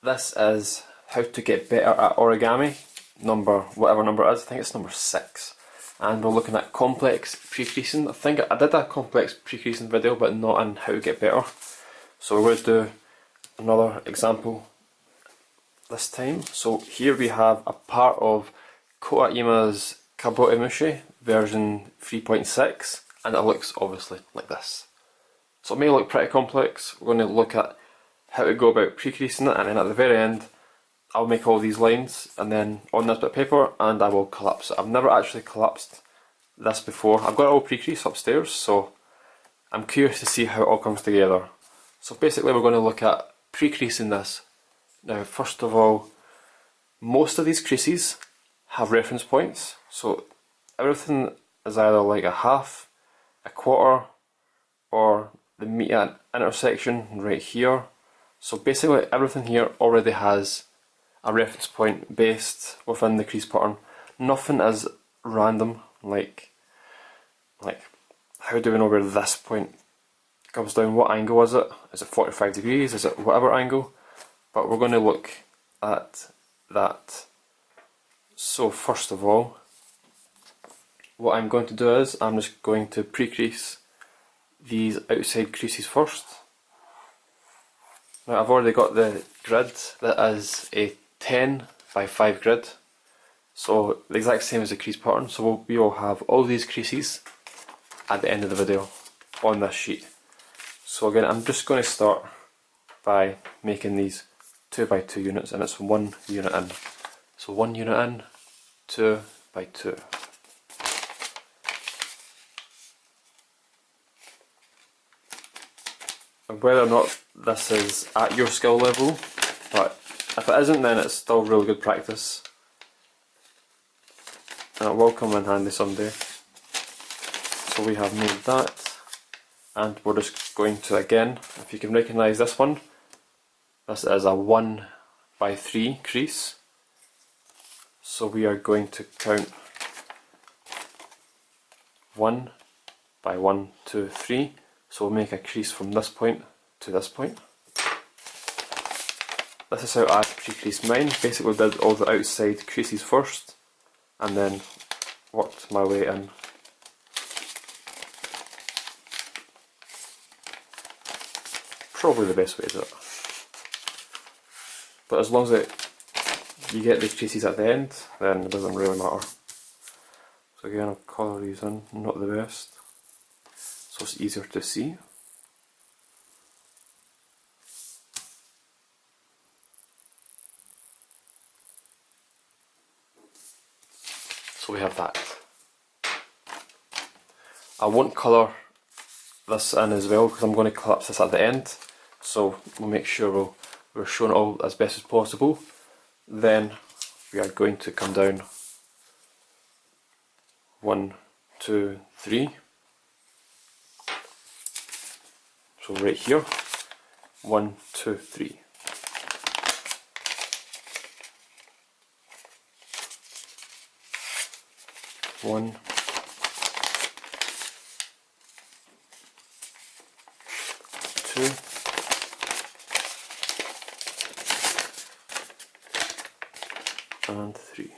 This is how to get better at origami, whatever number it is. I think it's number 6. And we're looking at complex pre-creasing. I think I did a complex pre-creasing video, but not on how to get better. So we're going to do another example this time. So here we have a part of Kota Ima's Kabuto Mushi version 3.6, and it looks obviously like this. So it may look pretty complex. We're going to look at how to go about pre-creasing it, and then at the very end I'll make all these lines and then on this bit of paper and I will collapse it. I've never actually collapsed this before. I've got it all pre-creased upstairs, so I'm curious to see how it all comes together. So basically we're going to look at pre-creasing this. Now first of all, most of these creases have reference points, so everything is either like a half, a quarter, or the meet at intersection right here. So basically everything here already has a reference point based within the crease pattern. Nothing is random, like how do we know where this point comes down? What angle is it? Is it 45 degrees? Is it whatever angle? But we're going to look at that. So first of all, what I'm going to do is I'm just going to pre-crease these outside creases first. Now I've already got the grid that is a 10 by 5 grid, so the exact same as the crease pattern, so we will have all these creases at the end of the video on this sheet. So again, I'm just going to start by making these 2 by 2 units, and it's 1 unit in. So 1 unit in, 2 by 2. And whether or not this is at your skill level, but if it isn't, then it's still really good practice, and it will come in handy someday. So we have made that, and we're just going to, again, if you can recognise this one, this is a 1 by 3 crease. So we are going to count 1 by 1, 2, 3. So we'll make a crease from this point to this point. This is how I pre-creased mine. Basically did all the outside creases first and then worked my way in. Probably the best way to do it. But as long as you get these creases at the end, then it doesn't really matter. So again, I'll colour these in, not the best, so it's easier to see. So we have that. I won't colour this in as well because I'm going to collapse this at the end, so we'll make sure we're showing it all as best as possible. Then we are going to come down 1, 2, 3. So right here, 1, 2, 3. One, two, and 3.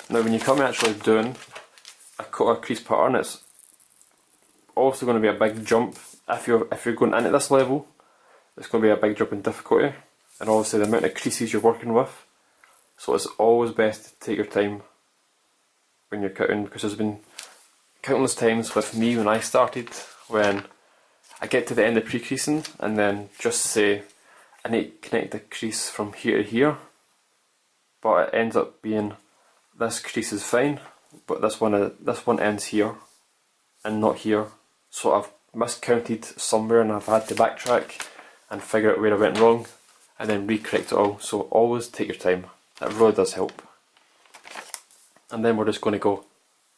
Now when you come actually doing a Kota crease pattern, it's also going to be a big jump. If you're going into this level, it's going to be a big jump in difficulty, and obviously the amount of creases you're working with. So it's always best to take your time when you're cutting, because there's been countless times with me when I started, when I get to the end of pre-creasing and then just say I need to connect the crease from here to here, but it ends up being this crease is fine, but this one ends here and not here. So I've miscounted somewhere and I've had to backtrack and figure out where I went wrong and then recorrect it all. So always take your time. That really does help. And then we're just going to go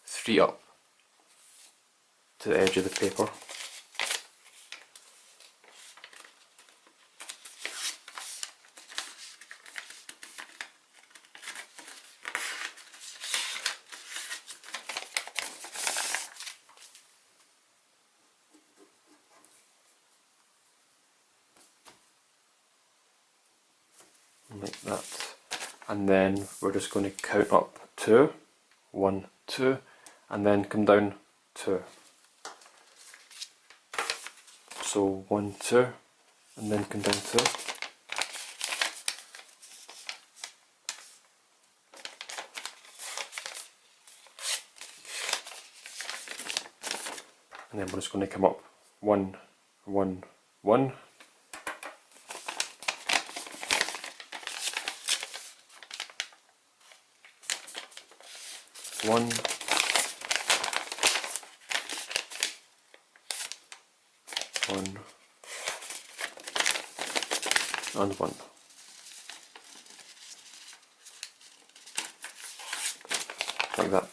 3 up to the edge of the paper. like that, and then we're just going to count up 2, 1, 2, and then come down 2. So 1, 2, and then come down 2. And then we're just going to come up 1, 1, 1. One, one, and one. Like that.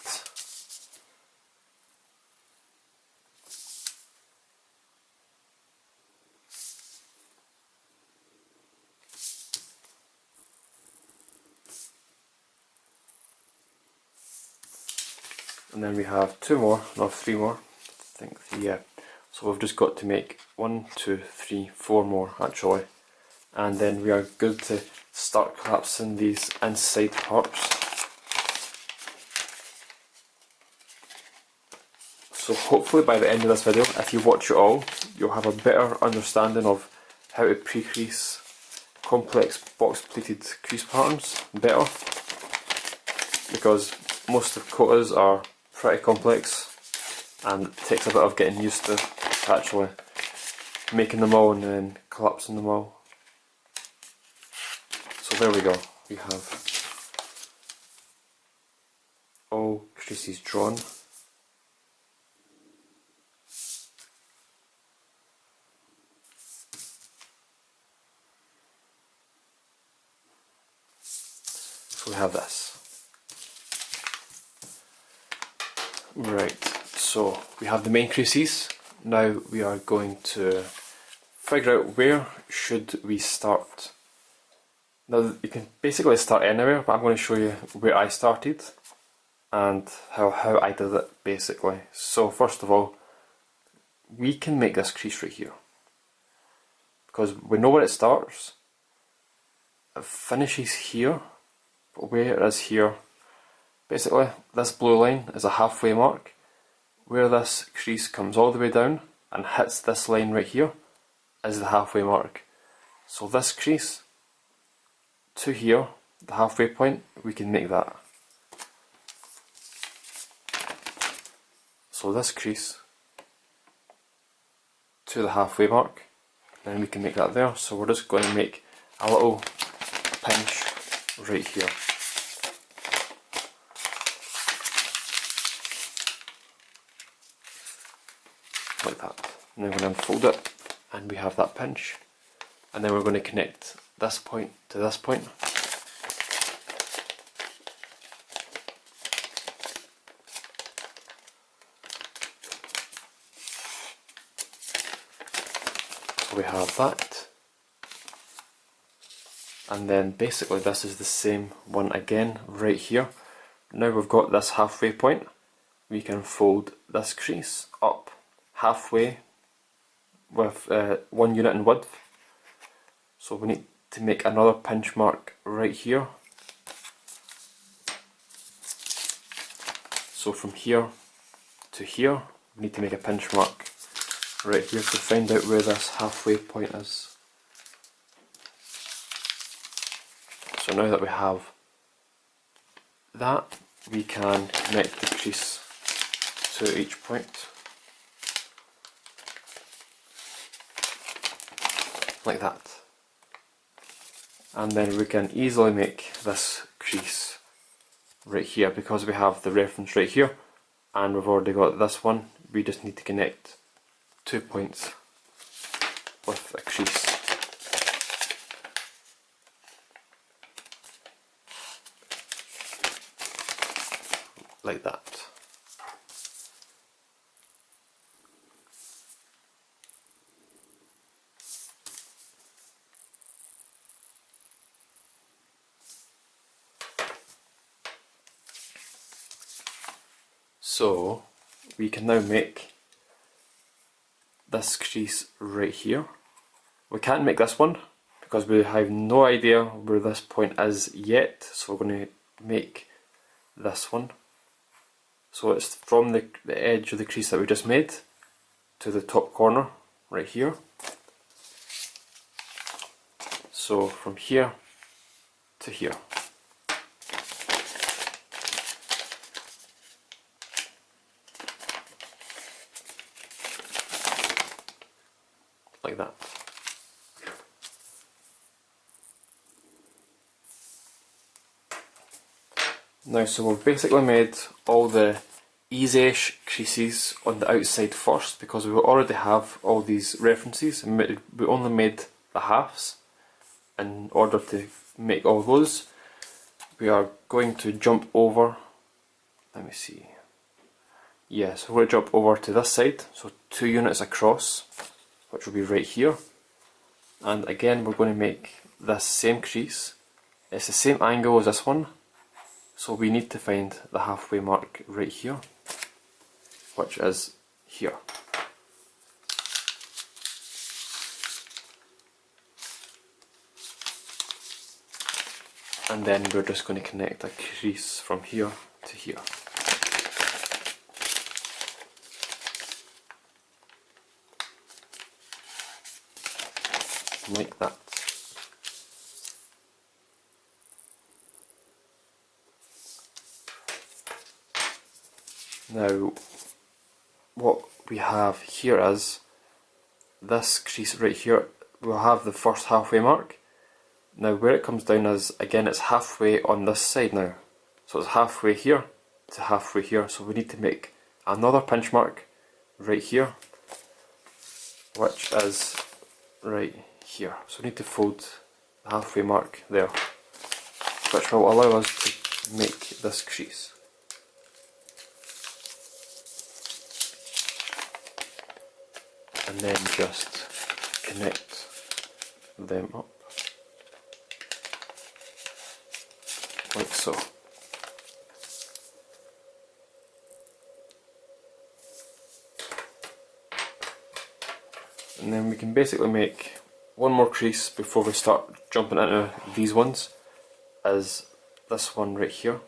And then we have 2 more, no 3 more, I think, yeah. So we've just got to make 1, 2, 3, 4 more actually. And then we are good to start collapsing these inside parts. So hopefully by the end of this video, if you watch it all, you'll have a better understanding of how to pre-crease complex box pleated crease patterns better. Because most of Kota's are pretty complex and it takes a bit of getting used to actually making them all and then collapsing them all. So there we go, we have all creases drawn. So we have this. Right, so we have the main creases. Now we are going to figure out where should we start. Now you can basically start anywhere, but I'm going to show you where I started and how I did it basically. So first of all, we can make this crease right here because we know where it starts. It finishes here, but where it is here, basically this blue line is a halfway mark. Where this crease comes all the way down and hits this line right here is the halfway mark. So this crease to here, the halfway point, we can make that. So this crease to the halfway mark, then we can make that there. So we're just going to make a little pinch right here. Like that. And then we're going to unfold it and we have that pinch. And then we're going to connect this point to this point. So we have that. And then basically this is the same one again right here. Now we've got this halfway point, we can fold this crease up halfway with 1 unit in width. So we need to make another pinch mark right here. So from here to here, we need to make a pinch mark right here to find out where this halfway point is. So now that we have that, we can connect the crease to each point. Like that. And then we can easily make this crease right here because we have the reference right here and we've already got this one. We just need to connect 2 points with a crease. Like that. So we can now make this crease right here. We can't make this one because we have no idea where this point is yet, so we're going to make this one. So it's from the edge of the crease that we just made to the top corner right here. So from here to here. Like that. Now, so we've basically made all the easy-ish creases on the outside first, because we already have all these references, and we only made the halves. In order to make all those, we are going to jump over, let me see, yeah, so we're going to jump over to this side, so 2 units across, which will be right here, and again we're going to make this same crease. It's the same angle as this one, so we need to find the halfway mark right here, which is here. And then we're just going to connect a crease from here to here. Like that. Now, what we have here is this crease right here. We'll have the first halfway mark. Now where it comes down is, again, it's halfway on this side now. So it's halfway here to halfway here. So we need to make another pinch mark right here, which is right here. So we need to fold the halfway mark there, which will allow us to make this crease. And then just connect them up. Like so. And then we can basically make one more crease before we start jumping into these ones, as this one right here.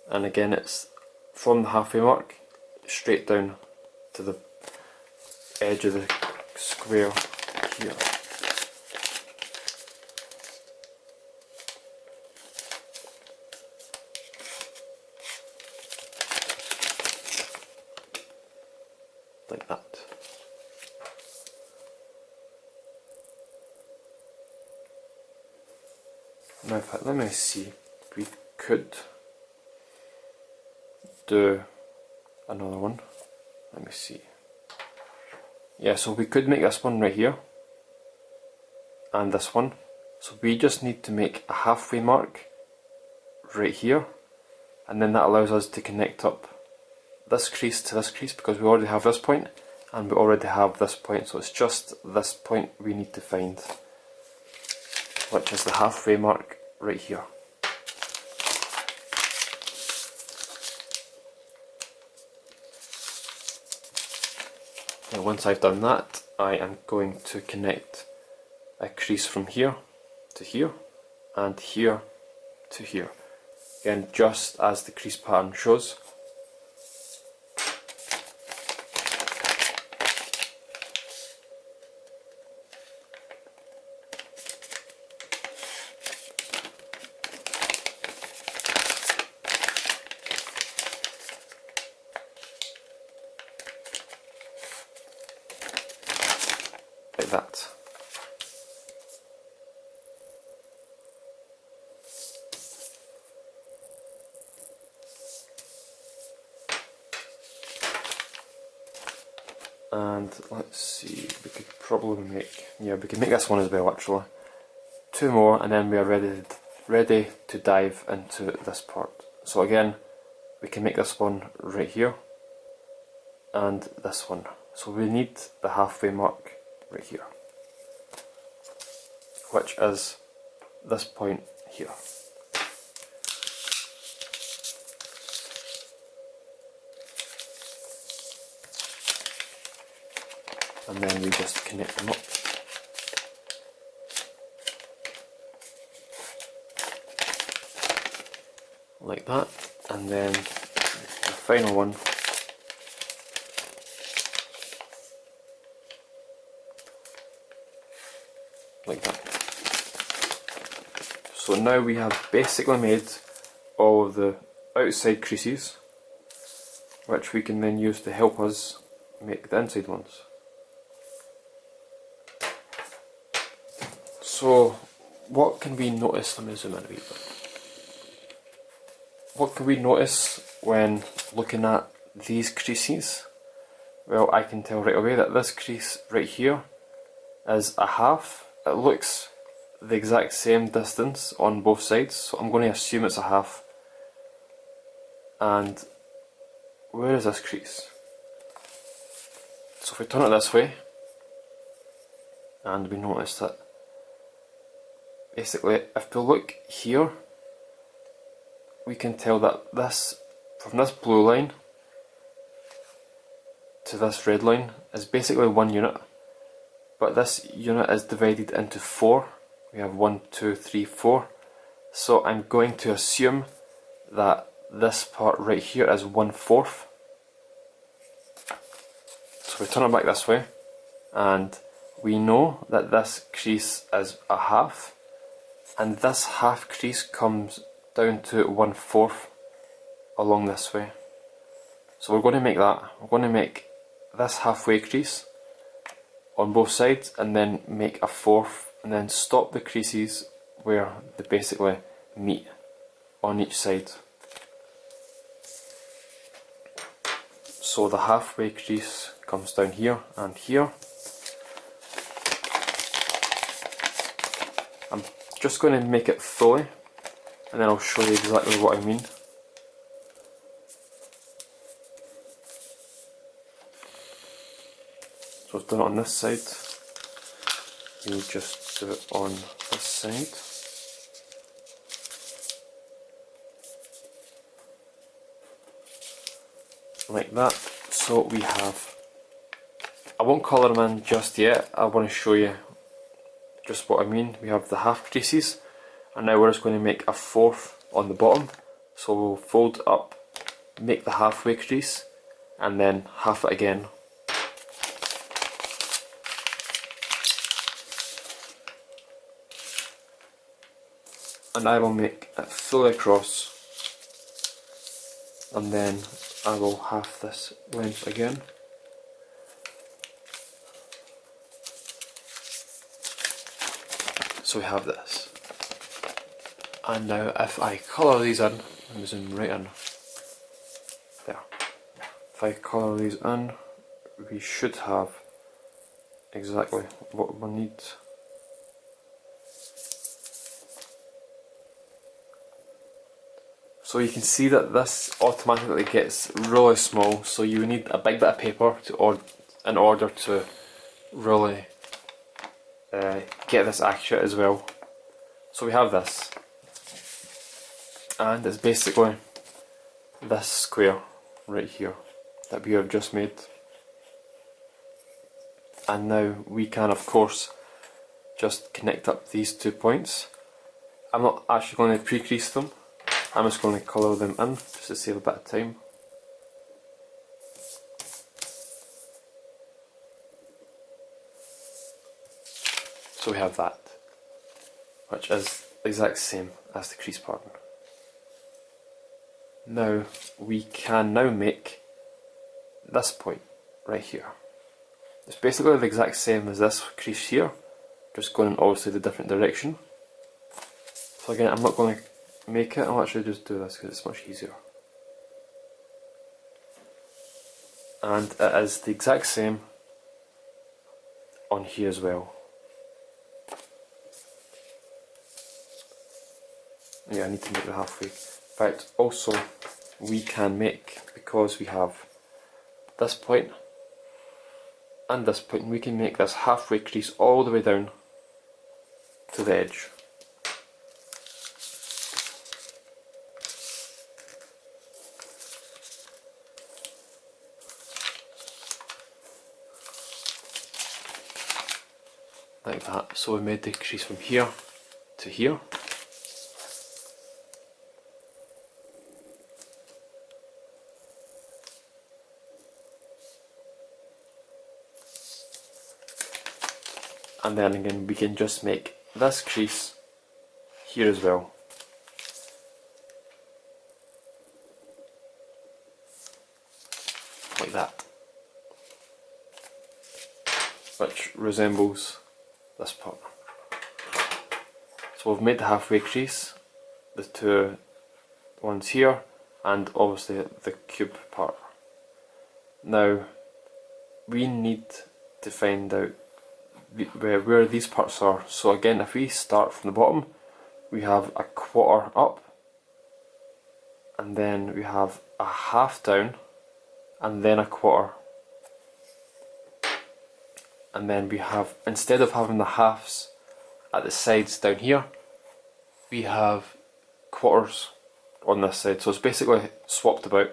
And again, it's from the halfway mark straight down to the edge of the square here. Like that. Now, in fact, let me see. We could do another one. Let me see. Yeah, so we could make this one right here and this one. So we just need to make a halfway mark right here, and then that allows us to connect up this crease to this crease, because we already have this point and we already have this point, so it's just this point we need to find, which is the halfway mark right here. Now once I've done that, I am going to connect a crease from here to here and here to here. Again, just as the crease pattern shows. Like that. And let's see, we could probably make, yeah, we could make this one as well actually. 2 more and then we are ready to dive into this part. So again, we can make this one right here and this one. So we need the halfway mark right here, which is this point here. And then we just connect them up like that, and then the final one like that. So now we have basically made all of the outside creases, which we can then use to help us make the inside ones. So what can we notice? Let me zoom in a wee bit. What can we notice when looking at these creases? Well, I can tell right away that this crease right here is a half. It looks the exact same distance on both sides, so I'm going to assume it's a half. And where is this crease? So if we turn it this way, and we notice that basically if we look here, we can tell that this, from this blue line to this red line, is basically one unit, but this unit is divided into 4. We have 1, 2, 3, 4. So I'm going to assume that this part right here is 1/4. So we turn it back this way, and we know that this crease is a half, and this half crease comes down to 1/4 along this way. So we're going to make that. We're going to make this halfway crease on both sides, and then make a 1/4, and then stop the creases where they basically meet on each side. So the halfway crease comes down here and here. I'm just going to make it fully, and then I'll show you exactly what I mean. So I've done it on this side. We just do it on this side. Like that. So we have, I won't colour them in just yet, I want to show you just what I mean. We have the half creases, and now we're just going to make a 1/4 on the bottom. So we'll fold up, make the halfway crease, and then half it again. And I will make it fully across, and then I will half this length again. So we have this. And now if I colour these in, let me zoom right in. There. If I colour these in, we should have exactly what we need. So you can see that this automatically gets really small, so you need a big bit of paper in order to really get this accurate as well. So we have this, and it's basically this square right here that we have just made. And now we can of course just connect up these 2 points. I'm not actually going to pre-crease them. I'm just going to colour them in just to save a bit of time. So we have that, which is the exact same as the crease pattern. Now we can now make this point right here. It's basically the exact same as this crease here, just going in obviously the different direction. So again, I'm not going to make it, I'll actually just do this because it's much easier. And it is the exact same on here as well. Yeah, I need to make the halfway. In fact, also we can make, because we have this point and this point, we can make this halfway crease all the way down to the edge. Like that. So we made the crease from here to here. and then again we can just make this crease here as well. Like that. Which resembles this part. So we've made the halfway crease, the two ones here, and obviously the cube part. Now we need to find out where these parts are. So again, if we start from the bottom, we have a quarter up, and then we have a half down, and then a quarter. And then we have, instead of having the halves at the sides down here, we have quarters on this side. So it's basically swapped about,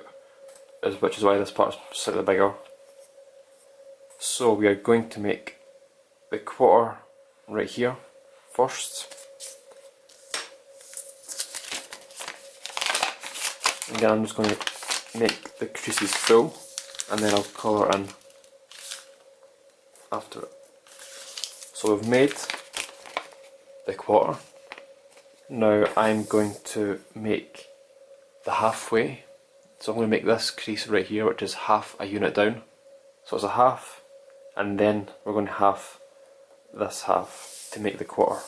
which is why this part is slightly bigger. So we are going to make the quarter right here first. Again, I'm just going to make the creases full, and then I'll colour in after it. So we've made the quarter. Now I'm going to make the halfway. So I'm going to make this crease right here, which is half a unit down. So it's a half, and then we're going to half this half to make the quarter.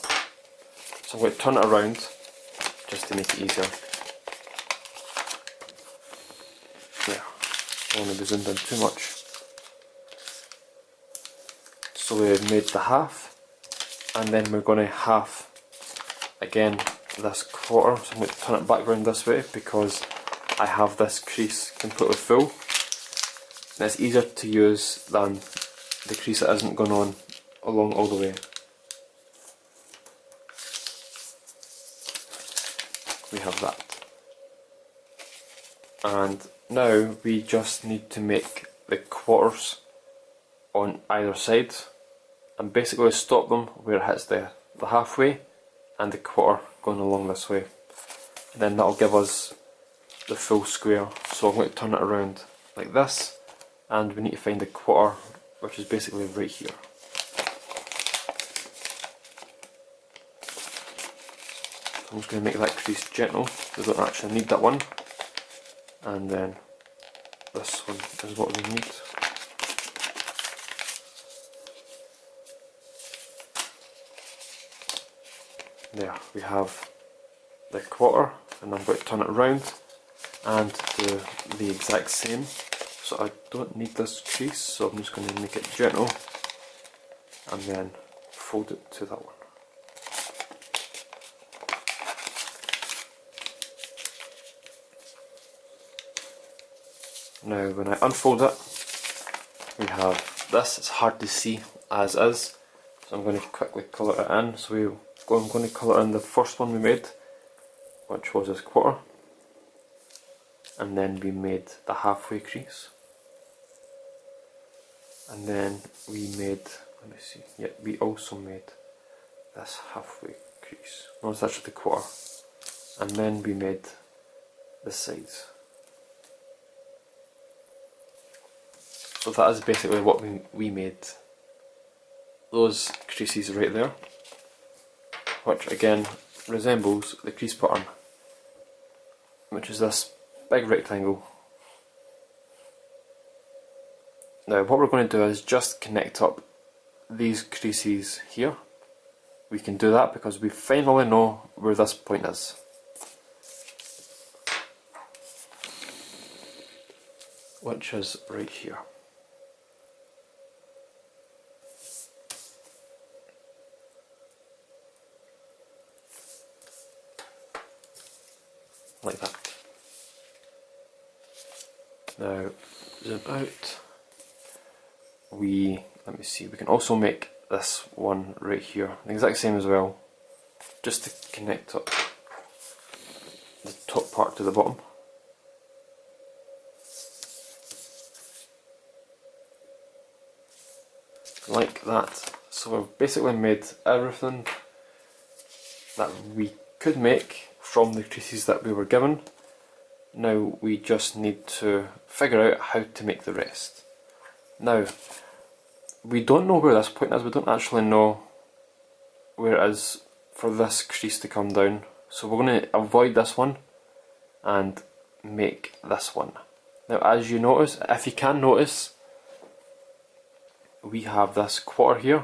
So I'm going to turn it around just to make it easier. There, I don't want to be zoomed in too much. So we've made the half, and then we're going to half again this quarter. So I'm going to turn it back around this way because I have this crease completely full, and it's easier to use than the crease that isn't going on along all the way. We have that. And now we just need to make the quarters on either side, and basically stop them where it hits the halfway and the quarter going along this way. And then that'll give us the full square. So I'm going to turn it around like this, and we need to find the quarter, which is basically right here. I'm just going to make that crease gentle, we don't actually need that one. And then this one is what we need. There, we have the quarter, and I'm going to turn it around and do the exact same. So I don't need this crease, so I'm just going to make it gentle and then fold it to that one. Now when I unfold it, we have this. It's hard to see as is, so I'm going to quickly colour it in. So I'm going to colour in the first one we made, which was this quarter, and then we made the halfway crease, and then we made, let me see, yeah, we also made this halfway crease, no, it's actually the quarter, and then we made the sides. So that is basically what we made, those creases right there, which again resembles the crease pattern, which is this big rectangle. Now what we're going to do is just connect up these creases here. We can do that because we finally know where this point is. Which is right here. Like that. Now zoom out. Let me see, we can also make this one right here the exact same as well, just to connect up the top part to the bottom. Like that. So we've basically made everything that we could make from the creases that we were given. Now we just need to figure out how to make the rest. Now, we don't know where this point is, we don't actually know whereas for this crease to come down. So we're going to avoid this one and make this one. Now as you notice, if you can notice, we have this quarter here.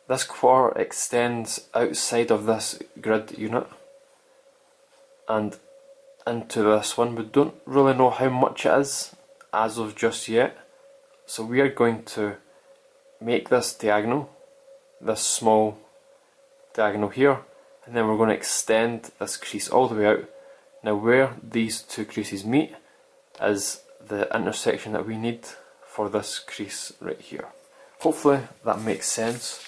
This quarter extends outside of this grid unit and into this one. We don't really know how much it is as of just yet, so we are going to make this diagonal, this small diagonal here, and then we're going to extend this crease all the way out. Now where these two creases meet is the intersection that we need for this crease right here. Hopefully that makes sense.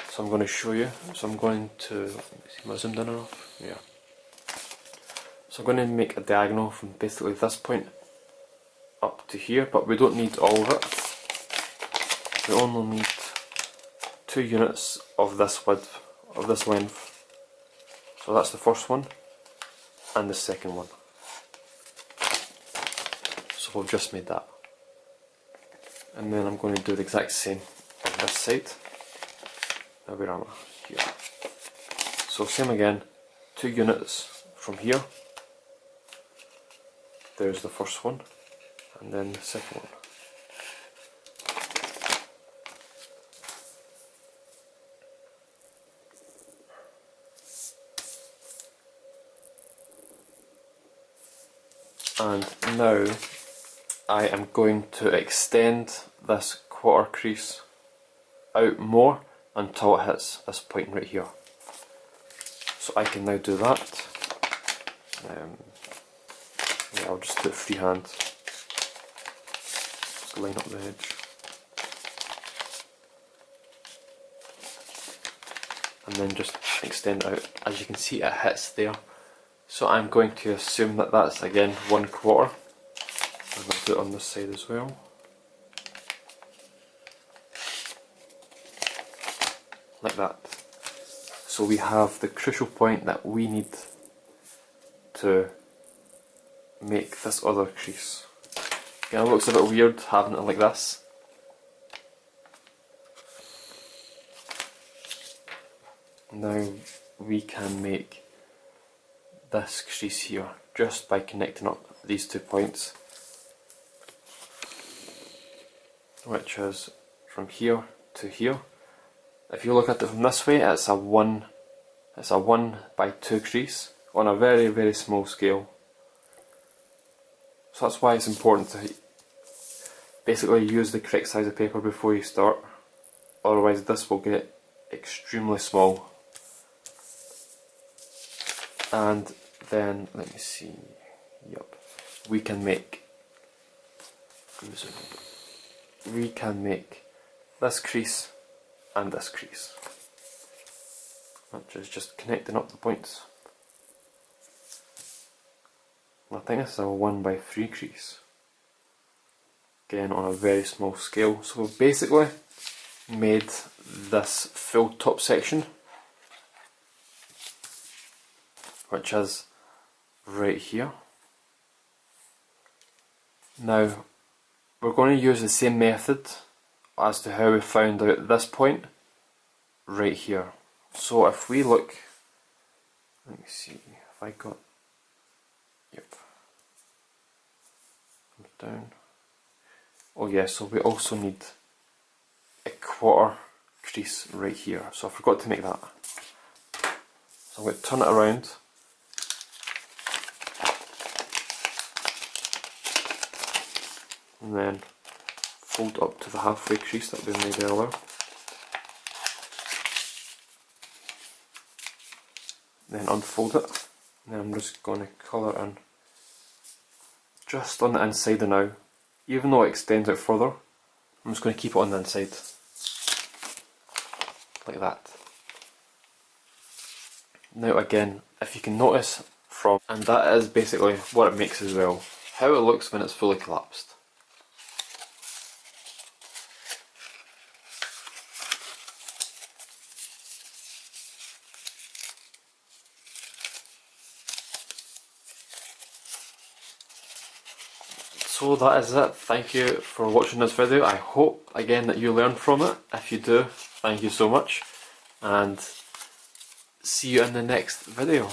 So I'm going to show you. So I'm going to, let me see my zoom in or off. Yeah. So I'm going to make a diagonal from basically this point up to here, but we don't need all of it. We only need 2 units of this width, of this length. So that's the first one and the second one. So we've just made that. And then I'm going to do the exact same on this side. Now where am I? Here. So same again, 2 units from here. There's the first one, and then the second one. And now I am going to extend this quarter crease out more until it hits this point right here. So I can now do that. Yeah, I'll just do it freehand. Just line up the edge. And then just extend it out. As you can see, it hits there. So I'm going to assume that that's again 1/4. I'm going to do it on this side as well. Like that. So we have the crucial point that we need to make this other crease. Again, it looks a bit weird having it like this. Now we can make this crease here just by connecting up these 2 points, which is from here to here. If you look at it from this way, it's a 1 by 2 crease on a very, very small scale. So that's why it's important to basically use the correct size of paper before you start, otherwise this will get extremely small. And then, let me see, yep, we can make this crease and this crease, which is just connecting up the points. I think this is a 1 by 3 crease, again on a very small scale. So we've basically made this full top section, which is right here. Now we're going to use the same method as to how we found out this point right here. So if we look, let me see if I got, yep, down. Oh yeah, so we also need a 1/4 crease right here. So I forgot to make that. So I'm going to turn it around. And then fold up to the halfway crease that we made earlier. Then unfold it. And then I'm just going to colour in just on the inside of now. Even though it extends out further, I'm just going to keep it on the inside. Like that. Now again, if you can notice from, and that is basically what it makes as well, how it looks when it's fully collapsed. So that is it. Thank you for watching this video. I hope again that you learned from it. If you do, thank you so much. and see you in the next video.